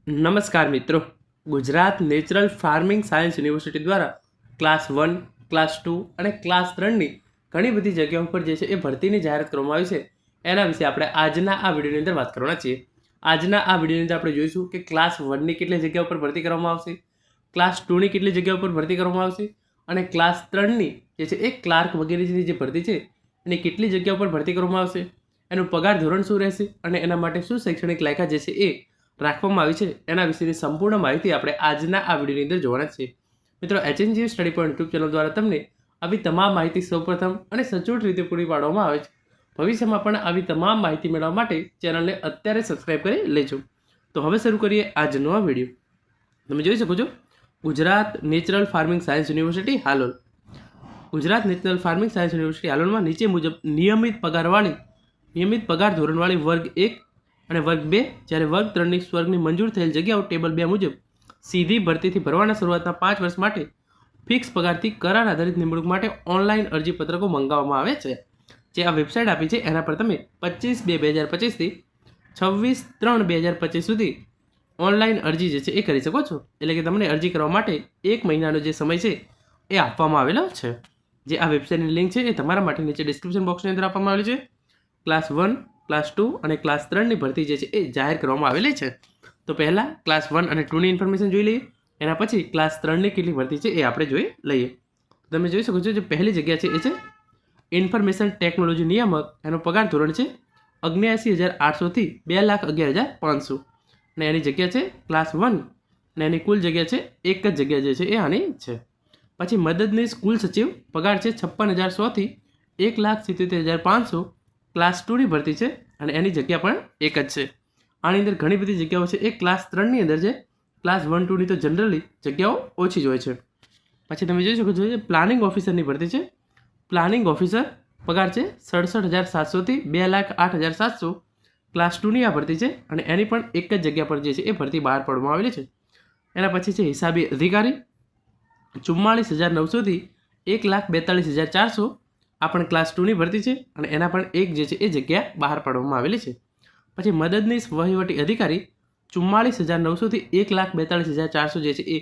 નમસ્કાર મિત્રો, Gujarat natural farming science university દ્વારા ક્લાસ 1, ક્લાસ 2 અને ક્લાસ 3ની ઘણી બધી જગ્યાઓ પર જે છે એ ભરતીની જાહેરાત કરવામાં આવી છે. એના વિશે આપણે આજના આ વિડીયોની અંદર વાત કરવાના છીએ. આજના આ વિડીયોની અંદર આપણે જોઈશું કે ક્લાસ 1ની કેટલી જગ્યાઓ પર ભરતી કરવામાં આવશે, ક્લાસ 2ની કેટલી જગ્યાઓ પર ભરતી કરવામાં આવશે અને ક્લાસ 3ની જે છે એ ક્લાર્ક વગેરેની જે ભરતી છે એની કેટલી જગ્યાઓ પર ભરતી કરવામાં આવશે, એનું પગાર ધોરણ શું રહેશે અને એના માટે શું શૈક્ષણિક લાયકાત જે છે એ રાખવામાં આવી છે એના વિશેની સંપૂર્ણ માહિતી આપણે આજના આ વિડીયોની અંદર જોવાના છીએ. મિત્રો, HNGU study point YouTube channel દ્વારા તમને આવી તમામ માહિતી સૌપ્રથમ અને સચોટ રીતે પૂરી પાડવામાં આવે છે. ભવિષ્યમાં પણ આવી તમામ માહિતી મેળવવા માટે ચેનલને અત્યારે સબસ્ક્રાઈબ કરી લેજો. તો હવે શરૂ કરીએ આજનો આ વિડીયો. તમે જોઈ શકો છો, Gujarat natural farming science university Halol. Gujarat natural farming science university હાલોલમાં નીચે મુજબ નિયમિત પગાર ધોરણવાળી વર્ગ 1 અને વર્ગ 2 જ્યારે વર્ગ 3ની સ્વર્ગની મંજૂર થયેલ જગ્યાઓ ટેબલ 2 મુજબ સીધી ભરતીથી ભરવાના શરૂઆતના 5 વર્ષ માટે ફિક્સ પગારથી કરાર આધારિત નિમણૂક માટે ઓનલાઈન અરજીપત્રકો મંગાવવામાં આવે છે. જે આ વેબસાઇટ આપી છે એના પર તમે 25/2/2025થી 26/3/2025 સુધી ઓનલાઈન અરજી જે છે એ કરી શકો છો. એટલે કે તમને અરજી કરવા માટે 1 મહિનાનો જે સમય છે એ આપવામાં આવેલો છે. જે આ વેબસાઇટની લિંક છે એ તમારા માટે નીચે ડિસ્ક્રિપ્શન બોક્સની અંદર આપવામાં આવેલી છે. ક્લાસ 1, ક્લાસ 2 અને ક્લાસ 3ની ભરતી જે છે એ જાહેર કરવામાં આવેલી છે. તો પહેલાં ક્લાસ 1 અને 2ની ઇન્ફોર્મેશન જોઈ લઈએ. એના પછી ક્લાસ 3ની કેટલી ભરતી છે એ આપણે જોઈ લઈએ. તમે જોઈ શકો છો, જે પહેલી જગ્યા છે એ છે ઇન્ફોર્મેશન ટેકનોલોજી નિયામક. એનો પગાર ધોરણ છે 79,800થી 2,11,500 અને એની જગ્યા છે ક્લાસ 1 અને એની કુલ જગ્યા છે એક જ જગ્યા જે છે એ આની છે. પછી મદદનીશ કુલ સચિવ પગાર છે 56,100થી 1,77,500. ક્લાસ 2ની ભરતી છે અને એની જગ્યા પણ એક જ છે. આની અંદર ઘણી બધી જગ્યાઓ છે એ ક્લાસ 3ની અંદર છે. ક્લાસ 1, 2ની તો જનરલી જગ્યાઓ ઓછી જ હોય છે. પછી તમે જોઈ શકો છો, પ્લાનિંગ ઓફિસરની ભરતી છે. પ્લાનિંગ ઓફિસર પગાર છે 67,700થી 2,08,700. ક્લાસ 2ની આ ભરતી છે અને એની પણ એક જ જગ્યા પર જે છે એ ભરતી બહાર પાડવામાં આવેલી છે. એના પછી છે હિસાબી અધિકારી 44,900થી 1,42,400. આ પણ ક્લાસ 2ની ભરતી છે અને એના પણ એક જે છે એ જગ્યા બહાર પાડવામાં આવેલી છે. પછી મદદનીશ વહીવટી અધિકારી 44,900થી 1,42,400 જે છે એ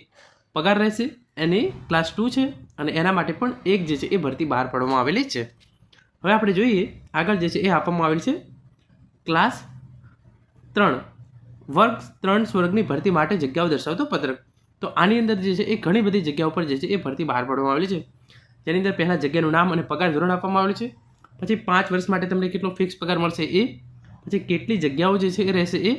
પગાર રહેશે. એની ક્લાસ 2 છે અને એના માટે પણ એક જે છે એ ભરતી બહાર પાડવામાં આવેલી છે. હવે આપણે જોઈએ આગળ જે છે એ આપવામાં આવેલી છે ક્લાસ 3 વર્ગ 3 સ્વર્ગની ભરતી માટે જગ્યાઓ દર્શાવતો પત્રક. તો આની અંદર જે છે એ ઘણી બધી જગ્યાઓ પર જે છે એ ભરતી બહાર પાડવામાં આવેલી છે. જેની અંદર પહેલાં જગ્યાનું નામ અને પગાર ધોરણ આપવામાં આવેલું છે. પછી 5 વર્ષ માટે તમને કેટલો ફિક્સ પગાર મળશે એ, પછી કેટલી જગ્યાઓ જે છે એ રહેશે એ,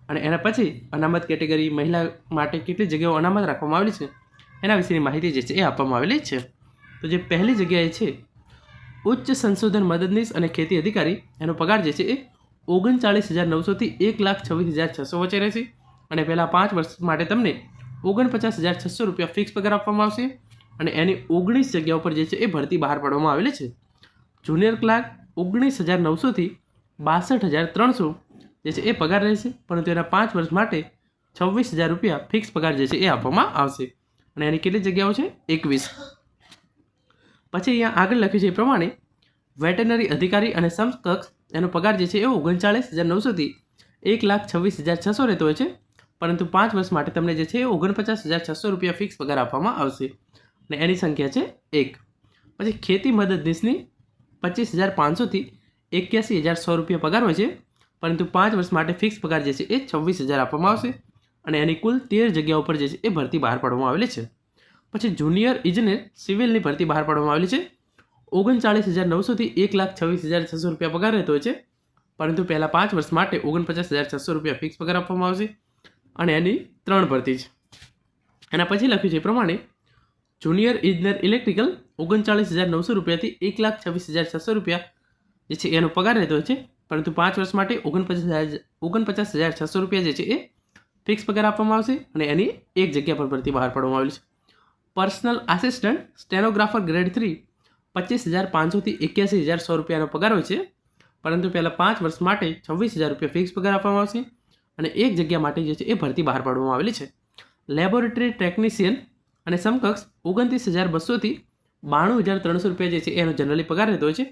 અને એના પછી અનામત કેટેગરી મહિલા માટે કેટલી જગ્યાઓ અનામત રાખવામાં આવેલી છે એના વિશેની માહિતી જે છે એ આપવામાં આવેલી છે. તો જે પહેલી જગ્યાએ છે ઉચ્ચ સંશોધન મદદનીશ અને ખેતી અધિકારી, એનો પગાર જે છે એ 39,900થી 1,26,600 વચ્ચે રહેશે અને પહેલાં 5 વર્ષ માટે તમને 49,600 રૂપિયા ફિક્સ પગાર આપવામાં આવશે અને એની 19 જગ્યાઓ પર જે છે એ ભરતી બહાર પાડવામાં આવેલી છે. જુનિયર ક્લાર્ક 19,900થી 62,300 જે છે એ પગાર રહેશે, પરંતુ એના 5 વર્ષ માટે 26,000 રૂપિયા ફિક્સ પગાર જે છે એ આપવામાં આવશે અને એની કેટલી જગ્યાઓ છે 21. પછી અહીંયા આગળ લખ્યું છે એ પ્રમાણે વેટરનરી અધિકારી અને સમકક્ષ, એનો પગાર જે છે એ 39,900થી 1,26,600 રહેતો હોય છે, પરંતુ 5 વર્ષ માટે તમને જે છે એ 49,600 રૂપિયા ફિક્સ પગાર આપવામાં આવશે અને એની સંખ્યા છે 1. પછી ખેતી મદદનીશની 25,500થી 81,100 રૂપિયા પગાર હોય છે, પરંતુ 5 વર્ષ માટે ફિક્સ પગાર જે છે એ 26,000 આપવામાં આવશે અને એની કુલ 13 જગ્યાઓ પર જે છે એ ભરતી બહાર પાડવામાં આવેલી છે. પછી જુનિયર ઇજનેર સિવિલની ભરતી બહાર પાડવામાં આવેલી છે. 39,900થી 1,26,600 રૂપિયા પગાર રહેતો હોય છે, પરંતુ પહેલાં 5 વર્ષ માટે 49,600 રૂપિયા ફિક્સ પગાર આપવામાં આવશે અને એની 3 ભરતી છે. એના પછી લખ્યું છે એ પ્રમાણે જુનિયર ઇજનેર ઇલેક્ટ્રિકલ 39,900 રૂપિયાથી 1,26,600 રૂપિયા જે છે એનો પગાર રહેતો હોય છે, પરંતુ 5 વર્ષ માટે 49,600 રૂપિયા જે છે એ ફિક્સ પગાર આપવામાં આવશે અને એની એક જગ્યા પર ભરતી બહાર પાડવામાં આવેલી છે. પર્સનલ આસિસ્ટન્ટ સ્ટેનોગ્રાફર ગ્રેડ 3 25,500થી 81,100 રૂપિયાનો પગાર હોય છે, પરંતુ પહેલાં 5 વર્ષ માટે 26,000 રૂપિયા ફિક્સ પગાર આપવામાં આવશે અને એક જગ્યા માટે જે છે એ ભરતી બહાર પાડવામાં આવેલી છે. લેબોરેટરી ટેકનિશિયન અને સમકક્ષ 29,200થી 92,300 રૂપિયા જે છે એનો જનરલી પગાર રહેતો હોય છે,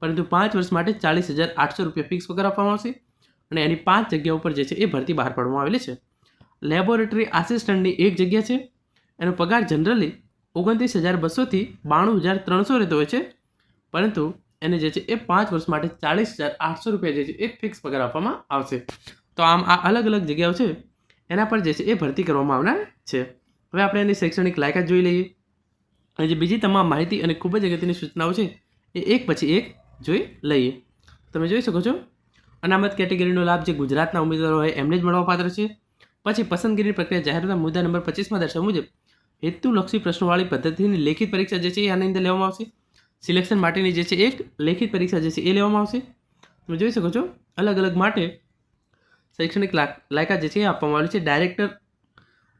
પરંતુ 5 વર્ષ માટે 40,800 રૂપિયા ફિક્સ પગાર આપવામાં આવશે અને એની 5 જગ્યાઓ પર જે છે એ ભરતી બહાર પાડવામાં આવેલી છે. લેબોરેટરી આસિસ્ટન્ટની એક જગ્યા છે. એનો પગાર જનરલી 29,200થી 92,300 રહેતો હોય છે, પરંતુ એને જે છે એ 5 વર્ષ માટે 40,800 રૂપિયા જે છે એ ફિક્સ પગાર આપવામાં આવશે. તો આમ આ અલગ અલગ જગ્યાઓ છે એના પર જે છે એ ભરતી કરવામાં આવનાર છે. હવે આપણે એની શૈક્ષણિક લાયકાત જોઈ લઈએ, અને જે બીજી તમામ માહિતી અને ખૂબ જ અગત્યની સૂચનાઓ છે એ એક પછી એક જોઈ લઈએ. તમે જોઈ શકો છો, અનામત કેટેગરીનો લાભ જે ગુજરાતના ઉમેદવારો હોય એમને જ મળવાપાત્ર છે. પછી પસંદગીની પ્રક્રિયા જાહેરના મુદ્દા નંબર 25માં દર્શાવ્યા મુજબ હેતુલક્ષી પ્રશ્નોવાળી પદ્ધતિની લેખિત પરીક્ષા જે છે એ આની અંદર લેવામાં આવશે. સિલેક્શન માટેની જે છે એક લેખિત પરીક્ષા જે છે એ લેવામાં આવશે. તમે જોઈ શકો છો, અલગ અલગ માટે શૈક્ષણિક લાયકાત જે છે એ આપવામાં આવેલી છે. ડાયરેક્ટર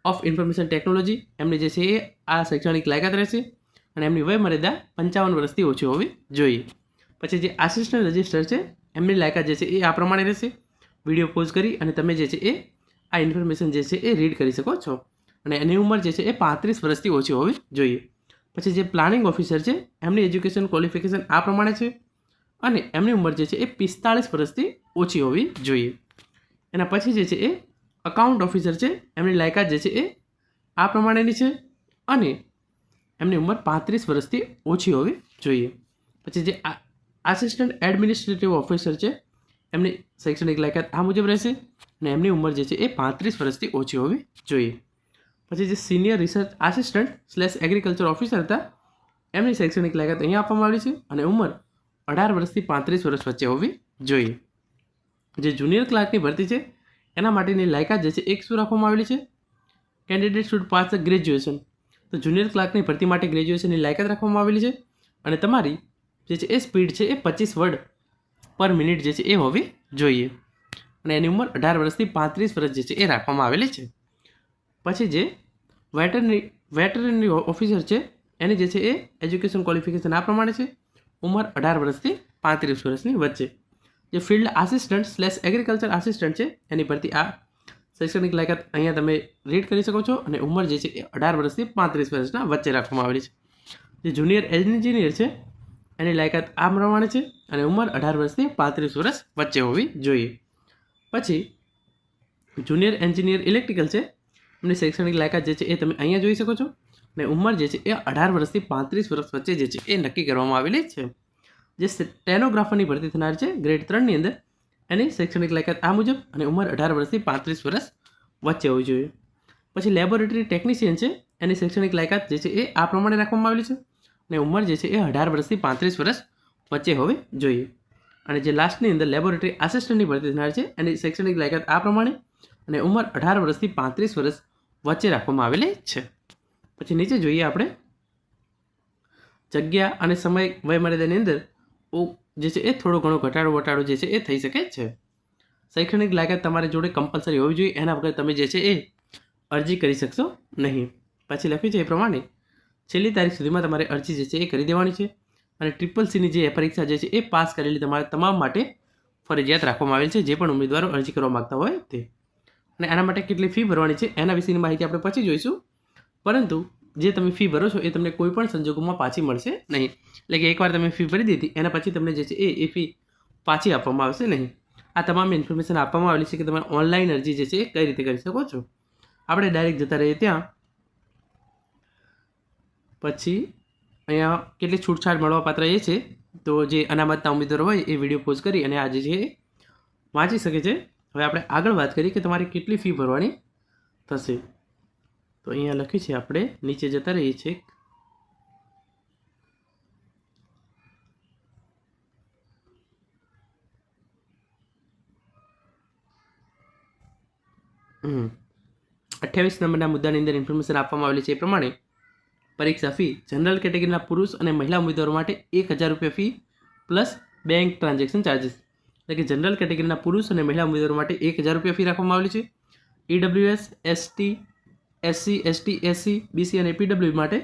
ઓફ ઇન્ફોર્મેશન ટેકનોલોજી એમની જે છે એ આ શૈક્ષણિક લાયકાત રહેશે, અને એમની વય મર્યાદા 55 વર્ષથી ઓછી હોવી જોઈએ. પછી જે આસિસ્ટન્ટ રજિસ્ટર છે એમની લાયકાત જે છે એ આ પ્રમાણે રહેશે. વિડીયો પોઝ કરી અને તમે જે છે એ આ ઇન્ફોર્મેશન જે છે એ રીડ કરી શકો છો, અને એની ઉંમર જે છે એ 35 વર્ષથી ઓછી હોવી જોઈએ. પછી જે પ્લાનિંગ ઓફિસર છે એમની એજ્યુકેશન ક્વોલિફિકેશન આ પ્રમાણે છે, અને એમની ઉંમર જે છે એ 45 વર્ષથી ઓછી હોવી જોઈએ. એના પછી જે છે એ અકાઉન્ટ ઓફિસર છે એમની લાયકાત જે છે એ આ પ્રમાણેની છે, અને એમની ઉંમર 35 વર્ષથી ઓછી હોવી જોઈએ. પછી જે આસિસ્ટન્ટ એડમિનિસ્ટ્રેટિવ ઓફિસર છે એમની શૈક્ષણિક લાયકાત આ મુજબ રહેશે, અને એમની ઉંમર જે છે એ 35 વર્ષથી ઓછી હોવી જોઈએ. પછી જે senior research assistant / agriculture officer હતા એમની શૈક્ષણિક લાયકાત અહીંયા આપવામાં આવી છે, અને ઉંમર 18 વર્ષથી 35 વર્ષ વચ્ચે હોવી જોઈએ. જે જુનિયર ક્લાર્કની ભરતી છે એના માટેની લાયકાત જે છે એક શું રાખવામાં આવેલી છે, candidate should pass the graduation. તો જુનિયર ક્લાર્કની ભરતી માટે ગ્રેજ્યુએશનની લાયકાત રાખવામાં આવેલી છે, અને તમારી જે છે એ સ્પીડ છે એ 25 વર્ડ પર મિનિટ જે છે એ હોવી જોઈએ, અને એની ઉંમર 18 વર્ષથી 35 વર્ષ જે છે એ રાખવામાં આવેલી છે. પછી જે વેટરનરી ઓફિસર છે એની જે છે એ એજ્યુકેશન ક્વોલિફિકેશન આ પ્રમાણે છે, ઉંમર 18 વર્ષથી 35 વર્ષની વચ્ચે. જે ફિલ્ડ આસિસ્ટન્ટ / એગ્રીકલ્ચર આસિસ્ટન્ટ છે એની ભરતી આ શૈક્ષણિક લાયકાત અહીંયા તમે રીડ કરી શકો છો, અને ઉંમર જે છે એ 18 વર્ષથી 35 વર્ષના વચ્ચે રાખવામાં આવેલી છે. જે જુનિયર એન્જિનિયર છે એની લાયકાત આ પ્રમાણે છે, અને ઉંમર 18 વર્ષથી 35 વર્ષ વચ્ચે હોવી જોઈએ. પછી જુનિયર એન્જિનિયર ઇલેક્ટ્રિકલ છે એમની શૈક્ષણિક લાયકાત જે છે એ તમે અહીંયા જોઈ શકો છો, અને ઉંમર જે છે એ 18 વર્ષથી 35 વર્ષ વચ્ચે જે છે એ નક્કી કરવામાં આવેલી છે. જે સ્ટેનોગ્રાફરની ભરતી થનાર છે ગ્રેડ 3ની અંદર એની શૈક્ષણિક લાયકાત આ મુજબ, અને ઉંમર 18 વર્ષથી 35 વર્ષ વચ્ચે હોવી જોઈએ. પછી લેબોરેટરી ટેકનિશિયન છે એની શૈક્ષણિક લાયકાત જે છે એ આ પ્રમાણે રાખવામાં આવેલી છે, અને ઉંમર જે છે એ 18 વર્ષથી 35 વર્ષ વચ્ચે હોવી જોઈએ. અને જે લાસ્ટની અંદર લેબોરેટરી આસિસ્ટન્ટની ભરતી થનાર છે એની શૈક્ષણિક લાયકાત આ પ્રમાણે, અને ઉંમર 18 વર્ષથી 35 વર્ષ વચ્ચે રાખવામાં આવેલી છે. પછી નીચે જોઈએ આપણે જગ્યા અને સમય વયમર્યાદાની અંદર જે છે એ થોડો ઘણો ઘટાડો જે છે એ થઈ શકે છે. શૈક્ષણિક લાયકાત તમારી જોડે કમ્પલસરી હોવી જોઈએ, એના વગર તમે જે છે એ અરજી કરી શકશો નહીં. પછી લખ્યું છે એ પ્રમાણે છેલ્લી તારીખ સુધીમાં તમારે અરજી જે છે એ કરી દેવાની છે, અને CCCની જે પરીક્ષા જે છે એ પાસ કરેલી તમારા તમામ માટે ફરજિયાત રાખવામાં આવેલ છે, જે પણ ઉમેદવારો અરજી કરવા માગતા હોય તે. અને આના માટે કેટલી ફી ભરવાની છે એના વિશેની માહિતી આપણે પછી જોઈશું, પરંતુ જે તમે ફી ભરો છો એ તમને કોઈ પણ સંજોગોમાં પાછી મળશે નહીં. એટલે કે એકવાર તમે ફી ભરી દીધી એના પછી તમને જે છે એ ફી પાછી આપવામાં આવશે નહીં. આ તમામ ઇન્ફોર્મેશન આપવામાં આવેલી છે કે તમે ઓનલાઈન અરજી જે છે એ કઈ રીતે કરી શકો છો. આપણે ડાયરેક્ટ જતા રહીએ ત્યાં. પછી અહીંયા કેટલી છૂટછાટ મળવાપાત્ર એ છે, તો જે અનામતના ઉમેદવારો હોય એ વિડીયો પોઝ કરી અને આ જે છે એ વાંચી શકે છે. હવે આપણે આગળ વાત કરીએ કે તમારે કેટલી ફી ભરવાની થશે. તો અહીંયા લખ્યું છે, આપણે નીચે જતા રહીએ છીએ. હમ 28 નંબરના મુદ્દાની અંદર ઇન્ફોર્મેશન આપવામાં આવેલી છે એ પ્રમાણે પરીક્ષા ફી જનરલ કેટેગરીના પુરુષ અને મહિલા ઉમેદવારો માટે 1000 રૂપિયા fee plus bank transaction charges. એટલે કે જનરલ કેટેગરીના પુરુષ અને મહિલા ઉમેદવારો માટે 1000 રૂપિયા ફી રાખવામાં આવેલી છે. EWS, ST, SC, ST, SC, BC અને PW માટે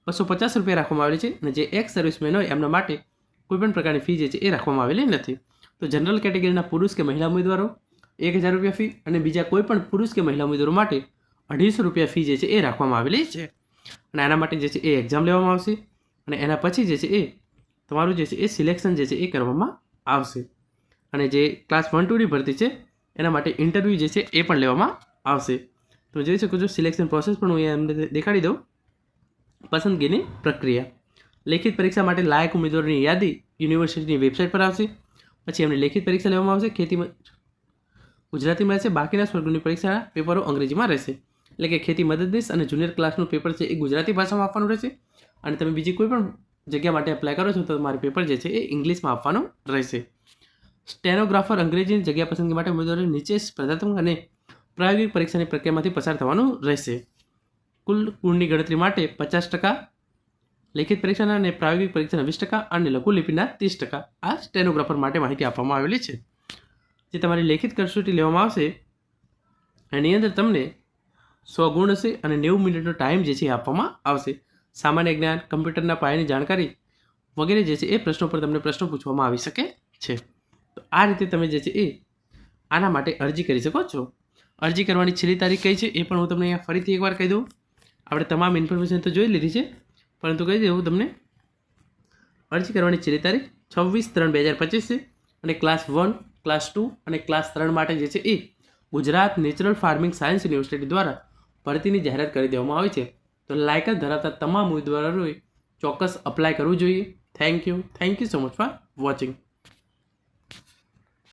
250 રૂપિયા રાખવામાં આવેલી છે, અને જે એક્સ સર્વિસમેન હોય એમના માટે કોઈપણ પ્રકારની ફી જે છે એ રાખવામાં આવેલી નથી. તો જનરલ કેટેગરીના પુરુષ કે મહિલા ઉમેદવારો 1000 રૂપિયા ફી, અને બીજા કોઈ પણ પુરુષ કે મહિલા ઉમેદવારો માટે 250 રૂપિયા ફી જે છે એ રાખવામાં આવેલી છે. અને આના માટે જે છે એ એક્ઝામ લેવામાં આવશે, અને એના પછી જે છે એ તમારું જે છે એ સિલેક્શન જે છે એ કરવામાં આવશે. અને જે ક્લાસ 1-2ની ભરતી છે એના માટે ઇન્ટરવ્યૂ જે છે એ પણ લેવામાં આવશે. તમે જોઈ શકો છો સિલેક્શન પ્રોસેસ પણ હું અહીંયા અમને દેખાડી દઉં. પસંદગીની પ્રક્રિયા. લેખિત પરીક્ષા માટે લાયક ઉમેદવારોની યાદી યુનિવર્સિટીની વેબસાઇટ પર આવશે. પછી એમને લેખિત પરીક્ષા લેવામાં આવશે. ખેતીમાં ગુજરાતીમાં રહેશે, બાકીના સ્વર્ગની પરીક્ષાના પેપરો અંગ્રેજીમાં રહેશે. એટલે કે ખેતી મદદનીશ અને જુનિયર ક્લાસનું પેપર છે એ ગુજરાતી ભાષામાં આપવાનું રહેશે. અને તમે બીજી કોઈ પણ જગ્યા માટે એપ્લાય કરો છો તો તમારું પેપર જે છે એ ઇંગ્લિશમાં આપવાનું રહેશે. સ્ટેનોગ્રાફર અંગ્રેજીની જગ્યા પસંદગી માટે ઉમેદવારોને નીચે સ્પર્ધાત્મક અને પ્રાયોગિક પરીક્ષાની પ્રક્રિયામાંથી પસાર થવાનું રહેશે. કુલ ગુણની ગણતરી માટે 50%, લેખિત પરીક્ષાના અને પ્રાયોગિક પરીક્ષાના 20% અને લઘુલિપિના 30% આ સ્ટેનોગ્રાફર માટે માહિતી આપવામાં આવેલી છે. જે તમારી લેખિત કસોટી લેવામાં આવશે એની અંદર તમને 100 ગુણ હશે અને 90 મિનિટનો ટાઈમ જે છે એ આપવામાં આવશે. સામાન્ય જ્ઞાન, કમ્પ્યુટરના પાયાની જાણકારી વગેરે જે છે એ પ્રશ્નો પર તમને પ્રશ્નો પૂછવામાં આવી શકે છે. તો આ રીતે તમે જે છે એ આના માટે અરજી કરી શકો છો. અરજી કરવાની છેલ્લી તારીખ કઈ છે એ પણ હું તમને અહીંયા ફરીથી એકવાર કહી દઉં. આપણે તમામ ઇન્ફોર્મેશન તો જોઈ લીધી છે, પરંતુ કહી દઉં તમને અરજી કરવાની છેલ્લી તારીખ 26/3/2025 છે. અને ક્લાસ 1, ક્લાસ 2 અને ક્લાસ 3 માટે જે છે એ Gujarat natural farming science university દ્વારા ભરતીની જાહેરાત કરી દેવામાં આવી છે. તો લાયકાત ધરાવતા તમામ ઉમેદવારોએ ચોક્કસ અપ્લાય કરવું જોઈએ. Thank you so much for watching.